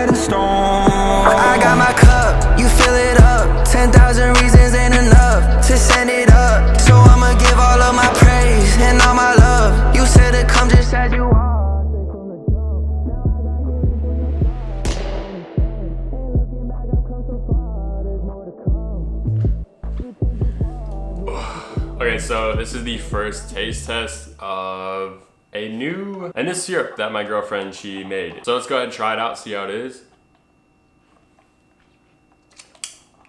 set in stone. I got my cup, you fill it up. 10,000 reasons ain't enough to send it up. So I'ma give all of my praise and all my love. You said to come just as you are. Okay, so this is the first taste test of a new syrup that my girlfriend, she made. So let's go ahead and try it out, see how it is.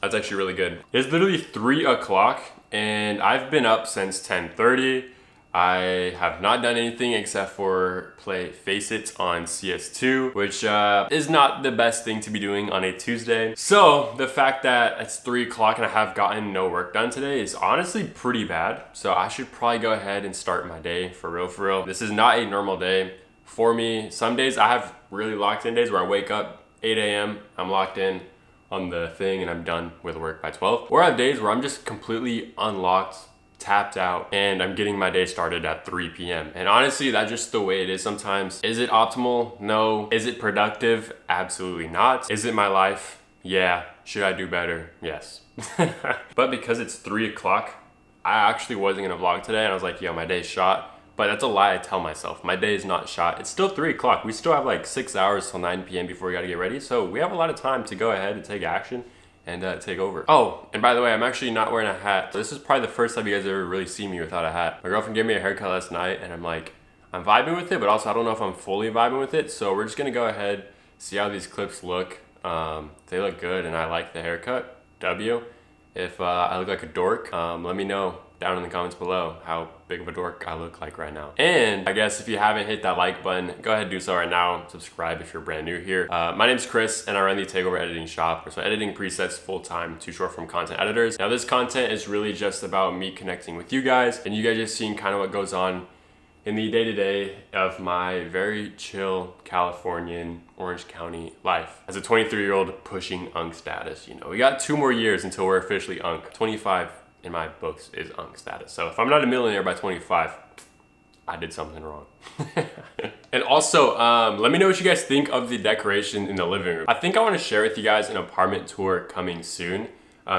That's actually really good. It's literally 3 o'clock and I've been up since 10:30. I have not done anything except for play Face It on CS2, which is not the best thing to be doing on a Tuesday. So the fact that it's 3 o'clock and I have gotten no work done today is honestly pretty bad. So I should probably go ahead and start my day for real, for real. This is not a normal day for me. Some days I have really locked in days where I wake up 8 a.m. I'm locked in on the thing and I'm done with work by 12. Or I have days where I'm just completely unlocked, tapped out, and I'm getting my day started at 3 p.m. And honestly, that's just the way it is sometimes. Is it optimal? No. Is it productive? Absolutely not. Is it my life? Yeah. Should I do better? Yes. But because it's 3 o'clock, I actually wasn't gonna vlog today and I was like, yo, my day's shot. But that's a lie I tell myself. My day is not shot. It's still 3 o'clock. We still have like 6 hours till 9 p.m. before we gotta get ready. So we have a lot of time to go ahead and take action and take over. Oh, and by the way, I'm actually not wearing a hat. This is probably the first time you guys ever really see me without a hat. My girlfriend gave me a haircut last night and I'm like, I'm vibing with it, but also I don't know if I'm fully vibing with it. So we're just gonna go ahead, see how these clips look. They look good and I like the haircut, W. If I look like a dork, let me know down in the comments below how big of a dork I look like right now. And I guess if you haven't hit that like button, go ahead and do so right now. Subscribe if you're brand new here. My name's Chris and I run the TakeOver editing shop. So editing presets full-time to short form content editors. Now this content is really just about me connecting with you guys and you guys just seeing kind of what goes on in the day-to-day of my very chill Californian Orange County life. As a 23-year-old pushing UNC status, you know, we got 2 more years until we're officially UNC. 25 in my books is UNC status. So if I'm not a millionaire by 25, I did something wrong. And also, let me know what you guys think of the decoration in the living room. I think I want to share with you guys an apartment tour coming soon.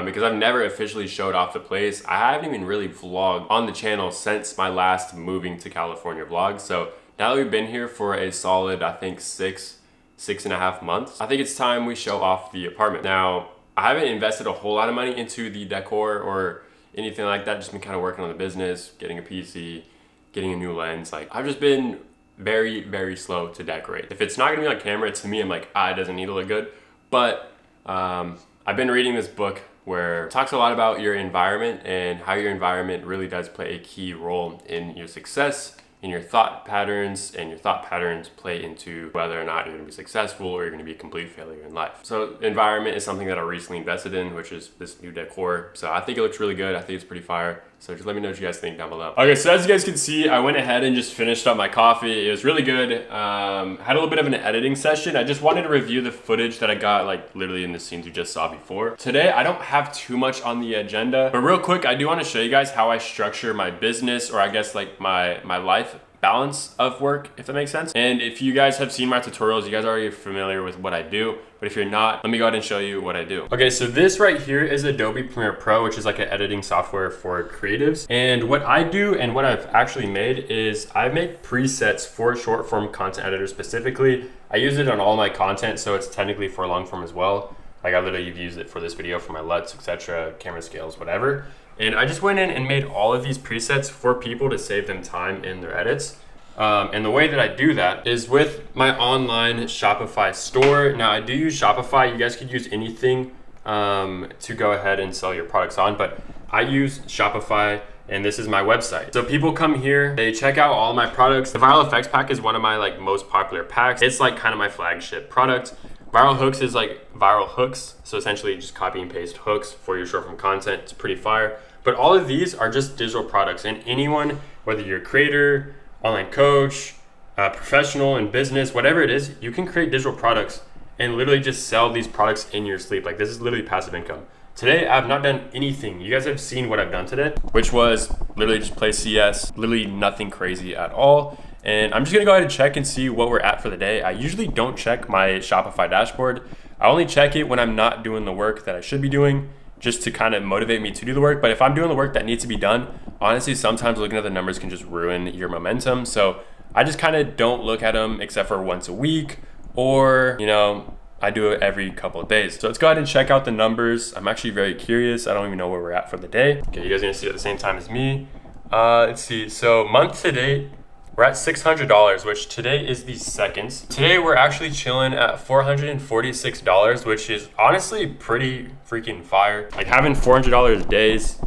Because I've never officially showed off the place. I haven't even really vlogged on the channel since my last moving to California vlog. So now that we've been here for a solid, I think 6.5 months, I think it's time we show off the apartment. Now, I haven't invested a whole lot of money into the decor or anything like that. Just been kind of working on the business, getting a PC, getting a new lens. Like I've just been very, very slow to decorate. If it's not gonna be on camera, to me, I'm like, it doesn't need to look good. But I've been reading this book where it talks a lot about your environment and how your environment really does play a key role in your success, in your thought patterns, and your thought patterns play into whether or not you're gonna be successful or you're gonna be a complete failure in life. So environment is something that I recently invested in, which is this new decor. So I think it looks really good. I think it's pretty fire. So just let me know what you guys think down below. Okay, so as you guys can see, I went ahead and just finished up my coffee. It was really good. Had a little bit of an editing session. I just wanted to review the footage that I got like literally in the scenes you just saw before. Today, I don't have too much on the agenda, but real quick, I do want to show you guys how I structure my business, or I guess like my life balance of work, if that makes sense. And if you guys have seen my tutorials, you guys are already familiar with what I do. But if you're not, let me go ahead and show you what I do. Okay, so this right here is Adobe Premiere Pro, which is like an editing software for creatives. And what I do and what I've actually made is I make presets for short form content editors specifically. I use it on all my content, so it's technically for long form as well. Like I literally used it for this video, for my LUTs, etc., camera scales, whatever. And I just went in and made all of these presets for people to save them time in their edits. And the way that I do that is with my online Shopify store. Now I do use Shopify. You guys could use anything to go ahead and sell your products on, but I use Shopify and this is my website. So people come here, they check out all my products. The Viral Effects pack is one of my like most popular packs. It's like kind of my flagship product. Viral Hooks is like viral hooks. So essentially just copy and paste hooks for your short form content. It's pretty fire. But all of these are just digital products, and anyone, whether you're a creator, online coach, professional in business, whatever it is, you can create digital products and literally just sell these products in your sleep. Like this is literally passive income. Today, I've not done anything. You guys have seen what I've done today, which was literally just play CS, literally nothing crazy at all. And I'm just gonna go ahead and check and see what we're at for the day. I usually don't check my Shopify dashboard. I only check it when I'm not doing the work that I should be doing, just to kind of motivate me to do the work. But if I'm doing the work that needs to be done, honestly, sometimes looking at the numbers can just ruin your momentum. So I just kind of don't look at them except for once a week, or, you know, I do it every couple of days. So let's go ahead and check out the numbers. I'm actually very curious. I don't even know where we're at for the day. Okay, you guys are gonna see it at the same time as me. Let's see, so month to date, we're at $600, which today is the 2nd. Today we're actually chilling at $446, which is honestly pretty freaking fire. Like having $400 days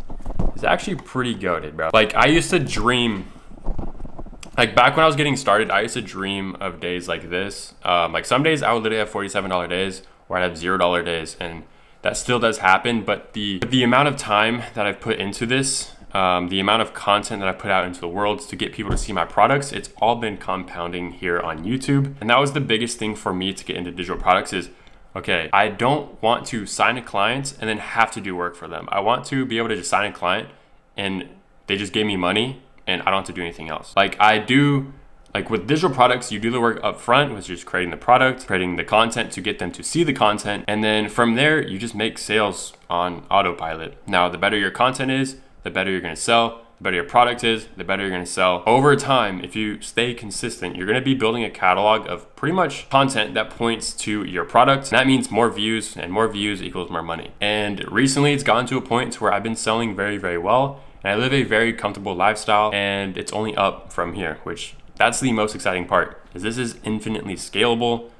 is actually pretty goated, bro. Like I used to dream, like back when I was getting started, I used to dream of days like this. Like some days I would literally have $47 days, or I'd have $0 days, and that still does happen. But the amount of time that I've put into this, the amount of content that I put out into the world to get people to see my products, it's all been compounding here on YouTube. And that was the biggest thing for me to get into digital products is, okay, I don't want to sign a client and then have to do work for them. I want to be able to just sign a client and they just gave me money and I don't have to do anything else. Like I do, like with digital products, you do the work up front, which is creating the product, creating the content to get them to see the content. And then from there, you just make sales on autopilot. Now, the better your content is, the better you're gonna sell. The better your product is, the better you're gonna sell. Over time, if you stay consistent, you're gonna be building a catalog of pretty much content that points to your product. And that means more views, and more views equals more money. And recently it's gotten to a point where I've been selling very, very well. And I live a very comfortable lifestyle, and it's only up from here, which that's the most exciting part, is this is infinitely scalable.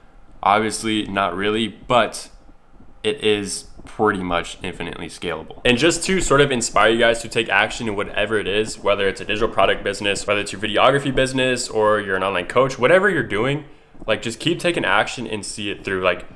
Obviously not really, but it is pretty much infinitely scalable. And just to sort of inspire you guys to take action in whatever it is, whether it's a digital product business, whether it's your videography business, or you're an online coach, whatever you're doing, like just keep taking action and see it through. Like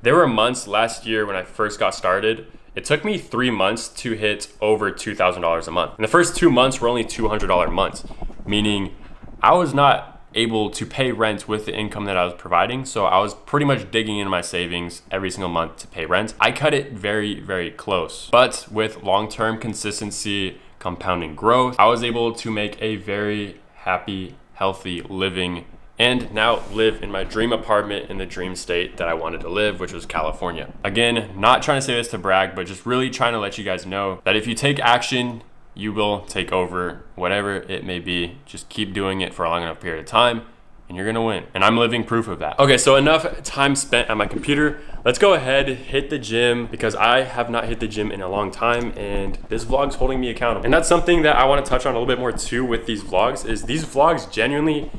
there were months last year when I first got started, it took me 3 months to hit over $2,000 a month. And the first 2 months were only $200 months, meaning I was not able to pay rent with the income that I was providing. So I was pretty much digging into my savings every single month to pay rent. I cut it very, very close. But with long-term consistency, compounding growth, I was able to make a very happy, healthy living, and now live in my dream apartment in the dream state that I wanted to live, which was California. Again, not trying to say this to brag, but just really trying to let you guys know that if you take action, you will take over whatever it may be. Just keep doing it for a long enough period of time and you're gonna win. And I'm living proof of that. Okay, so enough time spent on my computer. Let's go ahead, hit the gym, because I have not hit the gym in a long time and this vlog's holding me accountable. And that's something that I wanna touch on a little bit more too with these vlogs, is these vlogs genuinely,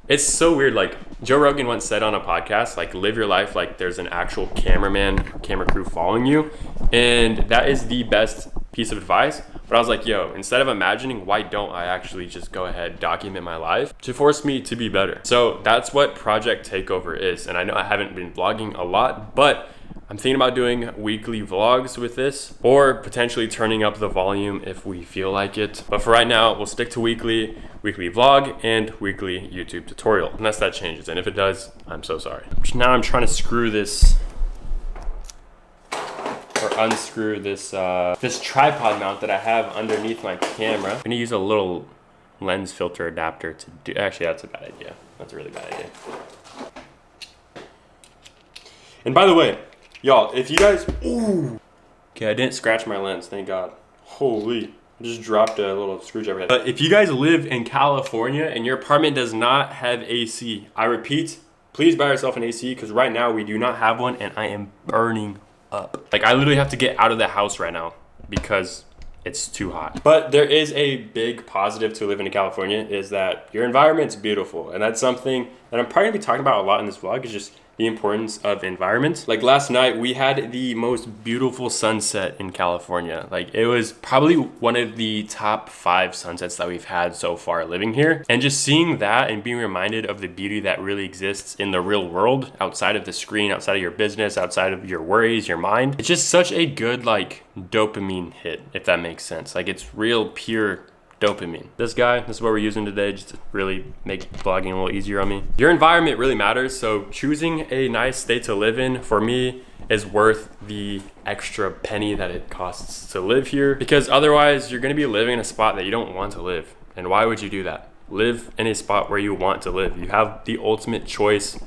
it's so weird. Like Joe Rogan once said on a podcast, like live your life like there's an actual camera crew following you. And that is the best piece of advice. But I was like, yo, instead of imagining, why don't I actually just go ahead, document my life to force me to be better? So that's what Project Takeover is. And I know I haven't been vlogging a lot, but I'm thinking about doing weekly vlogs with this, or potentially turning up the volume if we feel like it. But for right now, we'll stick to weekly vlog and weekly YouTube tutorial, unless that changes. And if it does, I'm so sorry. Now I'm trying to screw this, or unscrew this this tripod mount that I have underneath my camera. I'm gonna use a little lens filter adapter to do, actually that's a bad idea. That's a really bad idea. And by the way, y'all, if you guys, ooh, okay, I didn't scratch my lens, thank God. Holy, I just dropped a little screwdriver. But if you guys live in California and your apartment does not have AC, I repeat, please buy yourself an AC, because right now we do not have one and I am burning up. Like I literally have to get out of the house right now because it's too hot. But there is a big positive to living in California, is that your environment's beautiful. And that's something that I'm probably gonna be talking about a lot in this vlog, is just the importance of environment. Like last night, we had the most beautiful sunset in California. Like it was probably one of the top 5 sunsets that we've had so far living here. And just seeing that and being reminded of the beauty that really exists in the real world, outside of the screen, outside of your business, outside of your worries, your mind. It's just such a good like dopamine hit, if that makes sense. Like it's real pure dopamine. This is what we're using today, just to really make vlogging a little easier on me. Your environment really matters, so choosing a nice state to live in, for me, is worth the extra penny that it costs to live here, because otherwise you're gonna be living in a spot that you don't want to live. And why would you do that? live in a spot where you want to live. You have the ultimate choice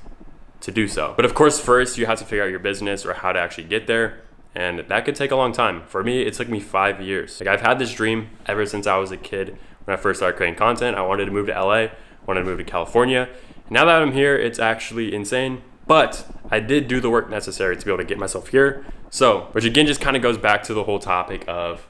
to do so. But of course, first you have to figure out your business or how to actually get there. And that could take a long time. For me, it took me 5 years. Like, I've had this dream ever since I was a kid. When I first started creating content, I wanted to move to LA, wanted to move to California. And now that I'm here, it's actually insane. But I did do the work necessary to be able to get myself here. So, which again just kind of goes back to the whole topic of,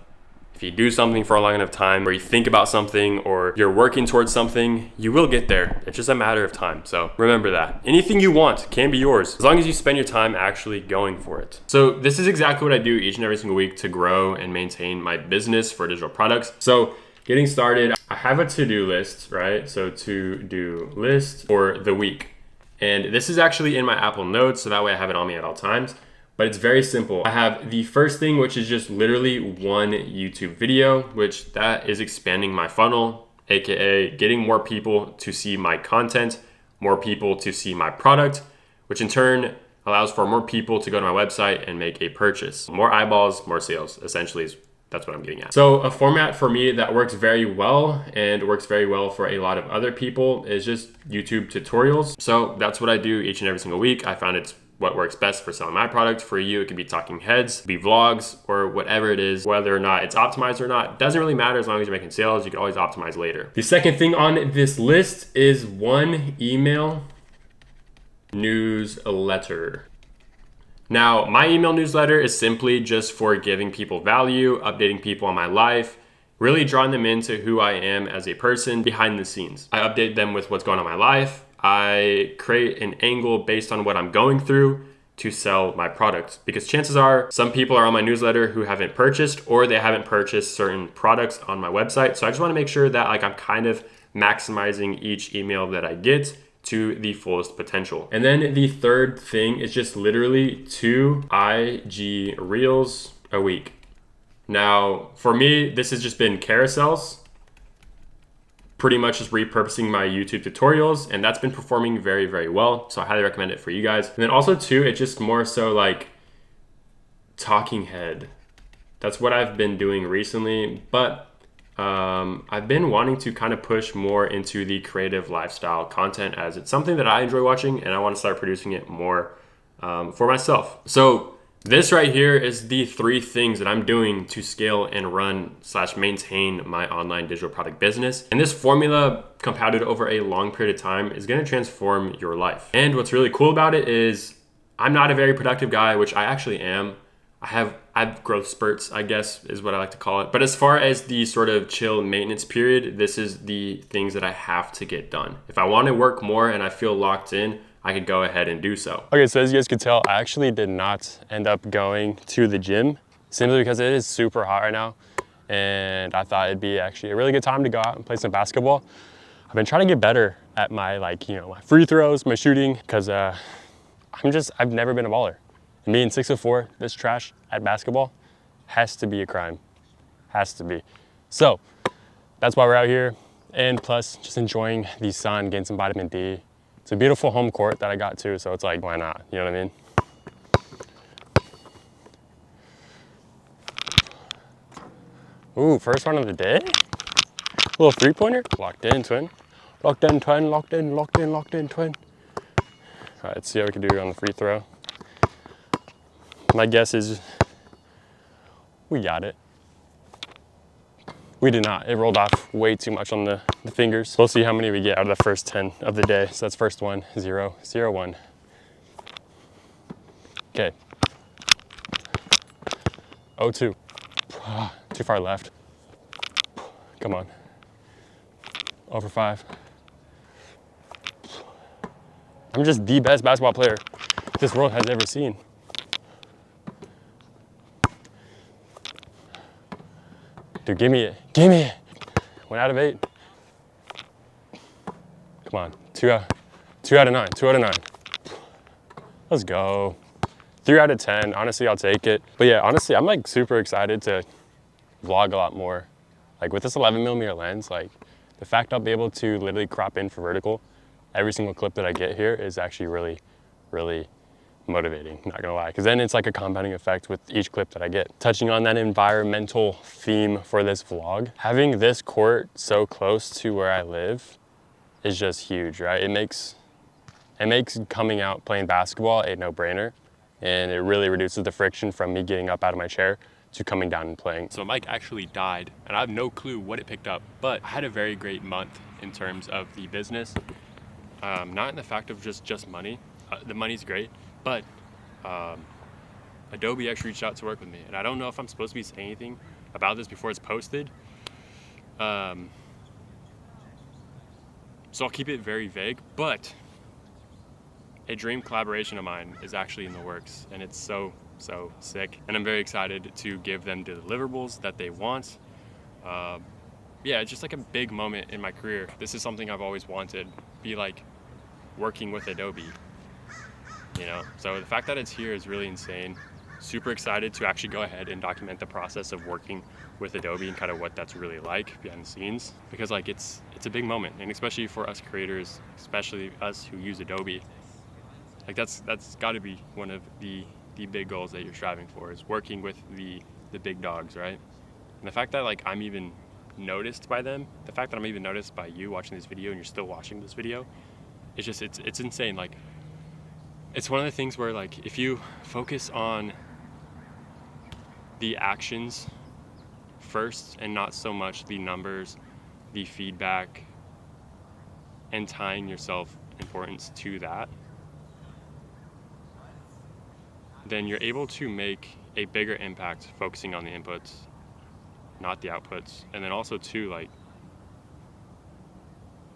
if you do something for a long enough time, or you think about something, or you're working towards something, you will get there. It's just a matter of time. So remember that. Anything you want can be yours, as long as you spend your time actually going for it. So this is exactly what I do each and every single week to grow and maintain my business for digital products. So getting started, I have a to-do list, right? So to-do list for the week. And this is actually in my Apple Notes, so that way I have it on me at all times. But it's very simple. I have the first thing, which is just literally one YouTube video, which that is expanding my funnel, AKA getting more people to see my content, more people to see my product, which in turn allows for more people to go to my website and make a purchase. More eyeballs, more sales, essentially that's what I'm getting at. So a format for me that works very well and works very well for a lot of other people is just YouTube tutorials. So that's what I do each and every single week. I found it's what works best for selling my product. For you, it could be talking heads, it could be vlogs, or whatever it is. Whether or not it's optimized or not, doesn't really matter as long as you're making sales. You can always optimize later. The second thing on this list is one email newsletter. Now, my email newsletter is simply just for giving people value, updating people on my life, really drawing them into who I am as a person behind the scenes. I update them with what's going on in my life. I create an angle based on what I'm going through to sell my product, because chances are some people are on my newsletter who haven't purchased, or they haven't purchased certain products on my website. So I just want to make sure that I'm kind of maximizing each email that I get to the fullest potential. And then the third thing is just literally 2 IG Reels a week. Now, for me, this has just been carousels, pretty much just repurposing my YouTube tutorials, and that's been performing very, very well. So I highly recommend it for you guys. And then also too, it's just more so like talking head. That's what I've been doing recently, but I've been wanting to kind of push more into the creative lifestyle content, as it's something that I enjoy watching and I want to start producing it more for myself. So this right here is the 3 things that I'm doing to scale and run / maintain my online digital product business. And this formula compounded over a long period of time is going to transform your life. And what's really cool about it is I'm not a very productive guy, which I actually am. I have growth spurts, I guess is what I like to call it. But as far as the sort of chill maintenance period, this is the things that I have to get done. If I want to work more and I feel locked in, I could go ahead and do so. Okay, so as you guys could tell, I actually did not end up going to the gym simply because it is super hot right now. And I thought it'd be actually a really good time to go out and play some basketball. I've been trying to get better at my my free throws, my shooting, because I've never been a baller. And being 6'4", this trash at basketball has to be a crime, has to be. So that's why we're out here. And plus just enjoying the sun, getting some vitamin D. It's a beautiful home court that I got too, so it's like, why not? You know what I mean? Ooh, first one of the day. Little 3-pointer. Locked in, twin. Locked in, twin. Locked in, locked in, locked in, twin. All right, let's see how we can do on the free throw. My guess is we got it. We did not. It rolled off way too much on the fingers. We'll see how many we get out of the first 10 of the day. So that's first 1, 0, 0, 1. Okay. 0-2. Too far left. Come on. Over 5. I'm just the best basketball player this world has ever seen. Dude, give me it. Give me it. 1 out of 8. Come on. 2 out of 9. 2 out of 9. Let's go. 3 out of 10. Honestly, I'll take it. But yeah, honestly, I'm like super excited to vlog a lot more. Like with this 11mm lens, like the fact I'll be able to literally crop in for vertical every single clip that I get here is actually really, really motivating, not gonna lie, because then it's like a compounding effect with each clip that I get. Touching on that environmental theme for this vlog, having this court so close to where I live is just huge, right? It makes coming out playing basketball a no-brainer, and it really reduces the friction from me getting up out of my chair to coming down and playing. So mic actually died, and I have no clue what it picked up, but I had a very great month in terms of the business. Not in the fact of just money. The money's great, but Adobe actually reached out to work with me, and I don't know if I'm supposed to be saying anything about this before it's posted. So I'll keep it very vague, but a dream collaboration of mine is actually in the works, and it's so sick, and I'm very excited to give them the deliverables that they want. Yeah, it's just like a big moment in my career. This is something I've always wanted, be like working with Adobe, you know? So the fact that it's here is really insane. Super excited to actually go ahead and document the process of working with Adobe and kind of what that's really like behind the scenes, because like it's a big moment, and especially for us creators, especially us who use Adobe, like that's got to be one of the big goals that you're striving for, is working with the big dogs, right? And the fact that like I'm even noticed by them, the fact that I'm even noticed by you watching this video and you're still watching this video, it's just it's insane. Like it's one of the things where like if you focus on the actions first and not so much the numbers, the feedback, and tying yourself importance to that, then you're able to make a bigger impact focusing on the inputs, not the outputs. And then also too, like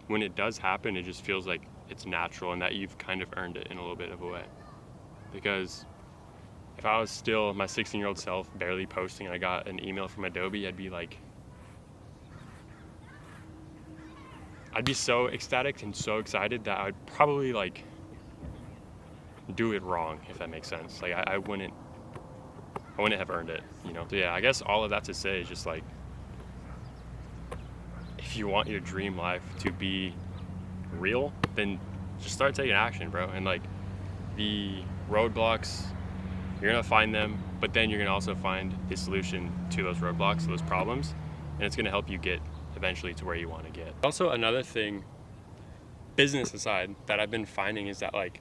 when it does happen, it just feels like it's natural and that you've kind of earned it in a little bit of a way. Because if I was still my 16-year-old self barely posting and I got an email from Adobe, I'd be like, I'd be so ecstatic and so excited that I'd probably like do it wrong, if that makes sense. Like I wouldn't have earned it, you know? So yeah, I guess all of that to say is just like, if you want your dream life to be real, then just start taking action, bro. And like the roadblocks, you're gonna find them, but then you're gonna also find the solution to those roadblocks, those problems, and it's gonna help you get eventually to where you wanna get. Also, another thing, business aside, that I've been finding is that like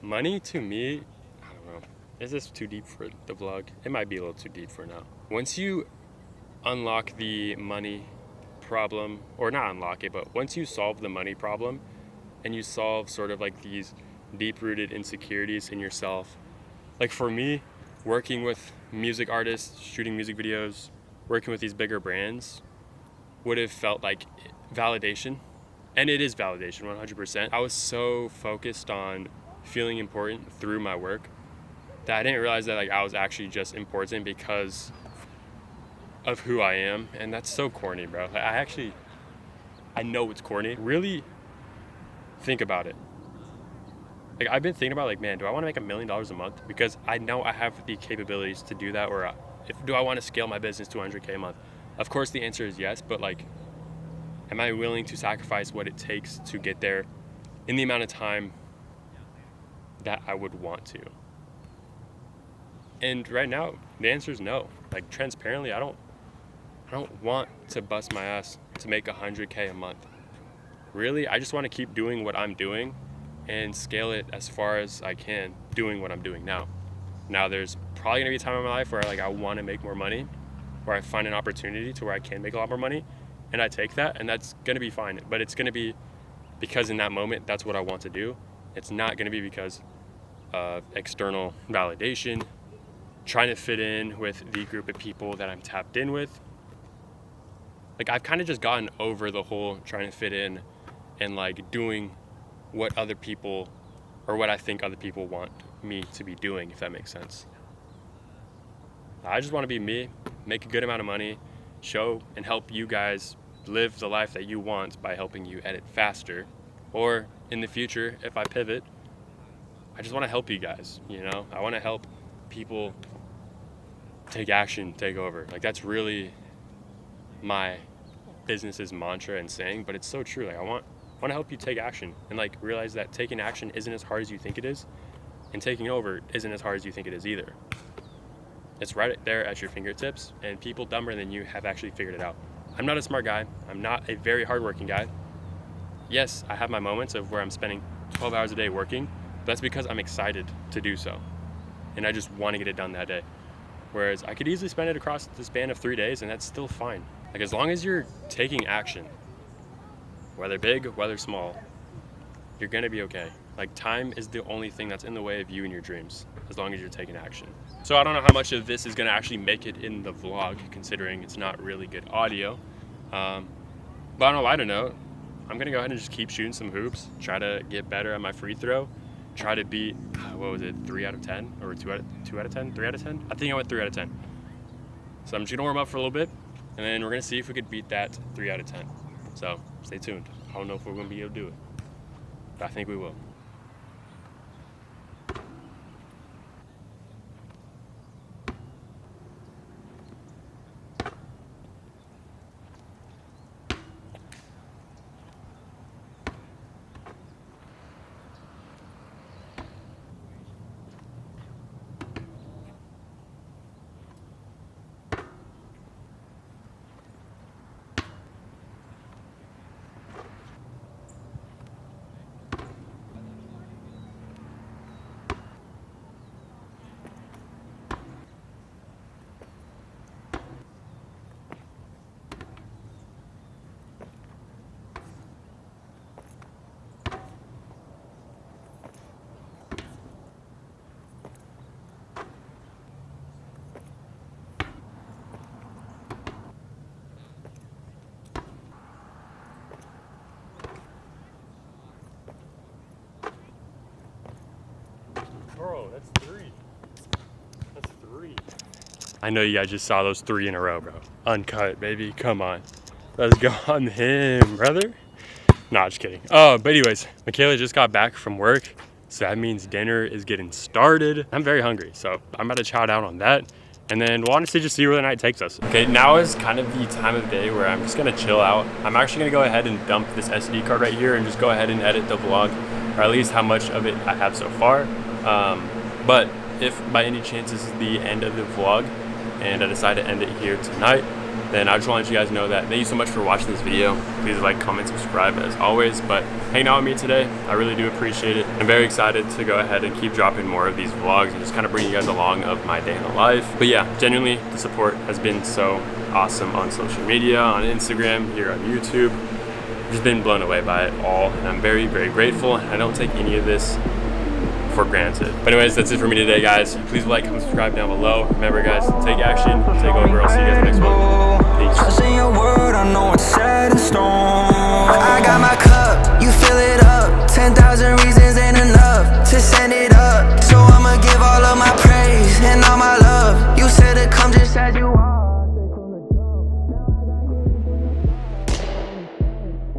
money to me, I don't know, is this too deep for the vlog? It might be a little too deep for now. Once you unlock the money problem, or not unlock it, but once you solve the money problem and you solve sort of like these deep-rooted insecurities in yourself, like for me, working with music artists, shooting music videos, working with these bigger brands would have felt like validation, and it is validation 100%. I was so focused on feeling important through my work that I didn't realize that like I was actually just important because of who I am. And that's so corny, bro. Like, I know it's corny. Really think about it. Like I've been thinking about like, man, do I want to make $1 million a month? Because I know I have the capabilities to do that. Or do I want to scale my business to 100K a month? Of course the answer is yes, but like, am I willing to sacrifice what it takes to get there in the amount of time that I would want to? And right now the answer is no. Like transparently, I don't want to bust my ass to make 100K a month. Really, I just want to keep doing what I'm doing and scale it as far as I can doing what I'm doing now. Now there's probably gonna be a time in my life where like I want to make more money, where I find an opportunity to where I can make a lot more money, and I take that, and that's gonna be fine. But it's gonna be because in that moment that's what I want to do. It's not gonna be because of external validation, trying to fit in with the group of people that I'm tapped in with. Like I've kind of just gotten over the whole trying to fit in and like doing what other people, or what I think other people want me to be doing, if that makes sense. I just want to be me, make a good amount of money, show and help you guys live the life that you want by helping you edit faster. Or in the future, if I pivot, I just want to help you guys, you know? I want to help people take action, take over. Like that's really my business's mantra and saying, but it's so true. Like I want to help you take action and like realize that taking action isn't as hard as you think it is, and taking over isn't as hard as you think it is either. It's right there at your fingertips, and people dumber than you have actually figured it out. I'm not a smart guy. I'm not a very hardworking guy. yes, I have my moments of where I'm spending 12 hours a day working, but that's because I'm excited to do so. And I just want to get it done that day. Whereas I could easily spend it across the span of 3 days and that's still fine. Like as long as you're taking action, whether big, whether small, you're gonna be okay. Like time is the only thing that's in the way of you and your dreams, as long as you're taking action. So I don't know how much of this is gonna actually make it in the vlog, considering it's not really good audio. But on a lighter note, I'm gonna go ahead and just keep shooting some hoops, try to get better at my free throw, try to beat, what was it, 3 out of 10? Or 2 out of 10? 3 out of 10? I think I went 3 out of 10. So I'm just gonna warm up for a little bit, and then we're gonna see if we could beat that 3 out of 10. So stay tuned. I don't know if we're gonna be able to do it, but I think we will. Bro, that's 3. That's 3. I know you guys just saw those 3 in a row, bro. Uncut, baby. Come on. Let's go on him, brother. Nah, just kidding. Oh, but anyways, Michaela just got back from work, so that means dinner is getting started. I'm very hungry, so I'm about to chow down on that. And then we'll honestly just see where the night takes us. Okay, now is kind of the time of day where I'm just gonna chill out. I'm actually gonna go ahead and dump this SD card right here and just go ahead and edit the vlog, or at least how much of it I have so far. But if by any chance this is the end of the vlog and I decide to end it here tonight, then I just want to let you guys know that thank you so much for watching this video. Please like, comment, subscribe as always. But hanging out with me today, I really do appreciate it. I'm very excited to go ahead and keep dropping more of these vlogs and just kind of bring you guys along of my day in the life. But yeah, genuinely, the support has been so awesome on social media, on Instagram, here on YouTube. I've just been blown away by it all, and I'm very, very grateful. I don't take any of this for granted. But anyways, that's it for me today, guys. Please like, comment, subscribe down below. Remember, guys, take action, take over. I'll see you guys in the next one. Peace. Trust in your word, I know it's set in stone. I got my cup, you fill it up. 10,000 reasons ain't enough to send it up.